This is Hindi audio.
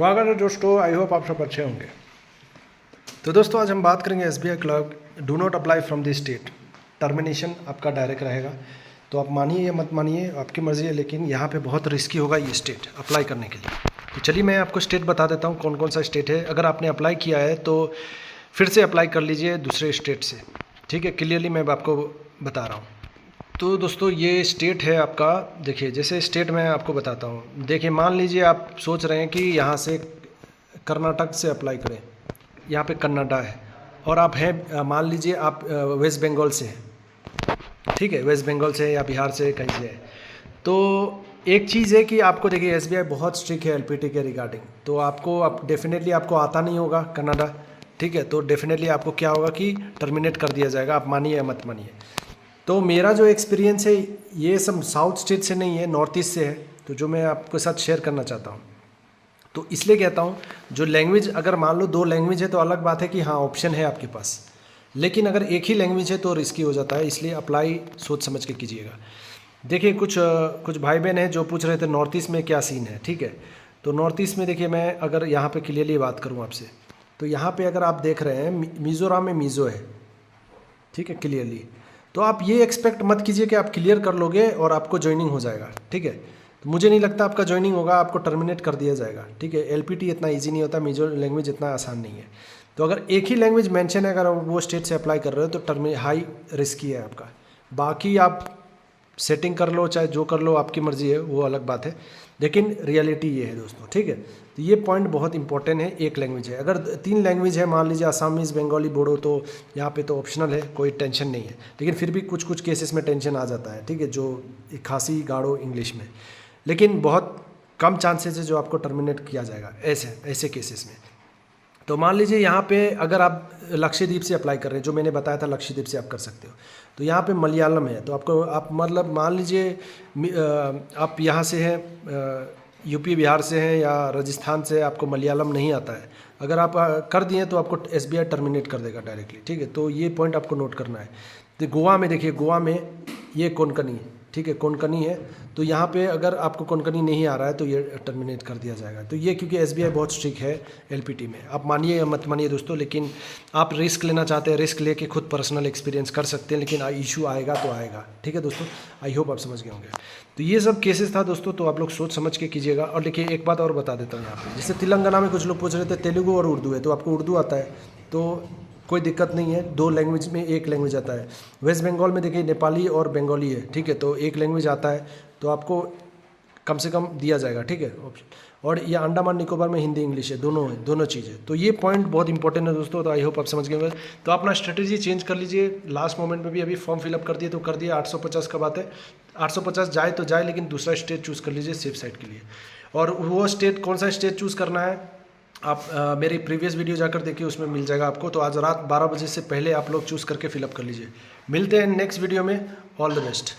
स्वागत है दोस्तों, आई होप आप सब अच्छे होंगे। तो दोस्तों आज हम बात करेंगे SBI clerk do not apply from the state. Termination आपका डायरेक्ट रहेगा, तो आप मानिए या मत मानिए आपकी मर्ज़ी है, लेकिन यहाँ पे बहुत रिस्की होगा ये स्टेट अप्लाई करने के लिए। तो चलिए मैं आपको स्टेट बता देता हूँ कौन कौन सा स्टेट है। अगर आपने अप्लाई किया है तो फिर से अप्लाई कर लीजिए दूसरे स्टेट से, ठीक है। क्लियरली मैं आपको बता रहा हूँ। तो दोस्तों ये स्टेट है आपका, देखिए जैसे स्टेट मैं आपको बताता हूँ। देखिए मान लीजिए आप सोच रहे हैं कि यहाँ से कर्नाटक से अप्लाई करें, यहाँ पे कन्नाडा है और आप हैं मान लीजिए आप वेस्ट बंगाल से हैं, ठीक है, वेस्ट बंगाल से या बिहार से कहीं से है। तो एक चीज़ है कि आपको देखिए SBI बहुत स्ट्रिक्ट है LPT के रिगार्डिंग, तो आपको डेफिनेटली आपको आता नहीं होगा कन्नाडा, ठीक है। तो डेफिनेटली आपको क्या होगा कि टर्मिनेट कर दिया जाएगा, आप मानिए या मत मानिए। तो मेरा जो एक्सपीरियंस है ये सब साउथ स्टेट से नहीं है, नॉर्थ ईस्ट से है, तो जो मैं आपके साथ शेयर करना चाहता हूँ। तो इसलिए कहता हूँ जो लैंग्वेज, अगर मान लो 2 लैंग्वेज है तो अलग बात है कि हाँ ऑप्शन है आपके पास, लेकिन अगर एक ही लैंग्वेज है तो रिस्की हो जाता है, इसलिए अप्लाई सोच समझ के कीजिएगा। देखिए कुछ भाई बहन हैं जो पूछ रहे थे नॉर्थ ईस्ट में क्या सीन है, ठीक है। तो नॉर्थ ईस्ट में देखिए मैं अगर यहाँ पे क्लियरली बात करूँ आपसे, तो यहाँ पे अगर आप देख रहे हैं मिज़ोरम में मिज़ो है, ठीक है, क्लियरली। तो आप ये एक्सपेक्ट मत कीजिए कि आप क्लियर कर लोगे और आपको ज्वाइनिंग हो जाएगा, ठीक है। तो मुझे नहीं लगता आपका ज्वाइनिंग होगा, आपको टर्मिनेट कर दिया जाएगा, ठीक है। LPT इतना इजी नहीं होता, मिज़ो लैंग्वेज इतना आसान नहीं है। तो अगर एक ही लैंग्वेज मेंशन है, अगर वो स्टेट से अप्लाई कर रहे हो तो हाई रिस्की है आपका। बाकी आप सेटिंग कर लो चाहे जो कर लो, आपकी मर्ज़ी है, वो अलग बात है, लेकिन रियलिटी ये है दोस्तों, ठीक है। तो ये पॉइंट बहुत इंपॉर्टेंट है। एक लैंग्वेज है, अगर 3 लैंग्वेज है, मान लीजिए आसामीज़, बंगाली, बोडो, तो यहाँ पे तो ऑप्शनल है, कोई टेंशन नहीं है। लेकिन फिर भी कुछ केसेस में टेंशन आ जाता है, ठीक है, जो खासी गाढ़ो इंग्लिश में, लेकिन बहुत कम चांसेस है जो आपको टर्मिनेट किया जाएगा ऐसे केसेस में। तो मान लीजिए यहाँ पे अगर आप लक्षद्वीप से अप्लाई कर रहे हैं, जो मैंने बताया था लक्षद्वीप से आप कर सकते हो, तो यहाँ पे मलयालम है, तो आपको आप मतलब मान लीजिए आप यहाँ से हैं UP बिहार से हैं या राजस्थान से, आपको मलयालम नहीं आता है, अगर आप कर दिए तो आपको SBI टर्मिनेट कर देगा डायरेक्टली, ठीक है। तो ये पॉइंट आपको नोट करना है। तो गोवा में देखिए, गोवा में ये कोंकणी, ठीक है, कोंकणी है, तो यहाँ पे अगर आपको कोंकणी नहीं आ रहा है तो ये टर्मिनेट कर दिया जाएगा। तो ये क्योंकि SBI बहुत स्ट्रिक्ट है LPT में, आप मानिए या मत मानिए दोस्तों, लेकिन आप रिस्क लेना चाहते हैं, रिस्क लेके खुद पर्सनल एक्सपीरियंस कर सकते हैं, लेकिन इशू आएगा तो आएगा, ठीक है दोस्तों। आई होप आप समझ गए होंगे। तो ये सब केसेस था दोस्तों, तो आप लोग सोच समझ के कीजिएगा। और देखिए एक बात और बता देता हूँ यहाँ पे, जैसे तेलंगाना में कुछ लोग पूछ रहे थे तेलुगु और उर्दू है, तो आपको उर्दू आता है तो कोई दिक्कत नहीं है, 2 लैंग्वेज में एक लैंग्वेज आता है। वेस्ट बंगाल में देखिए नेपाली और बंगाली है, ठीक है, तो एक लैंग्वेज आता है, तो आपको कम से कम दिया जाएगा, ठीक है ऑप्शन। और ये अंडमान निकोबार में हिंदी इंग्लिश है, दोनों चीज़ें। तो ये पॉइंट बहुत इंपॉर्टेंट है दोस्तों, तो आई होप आप समझ गए होंगे। तो अपना स्ट्रेटेजी चेंज कर लीजिए, लास्ट मोमेंट में भी अभी फॉर्म फिलअप कर दिए तो कर दिया, 850 का बात है, 850 जाए तो जाए, लेकिन दूसरा स्टेट चूज़ कर लीजिए सेफ साइड के लिए। और वो स्टेट कौन सा स्टेट चूज़ करना है आप मेरी प्रीवियस वीडियो जाकर देखिए, उसमें मिल जाएगा आपको। तो आज रात 12 बजे से पहले आप लोग चूज़ करके फिलअप कर लीजिए। मिलते हैं नेक्स्ट वीडियो में, ऑल द बेस्ट।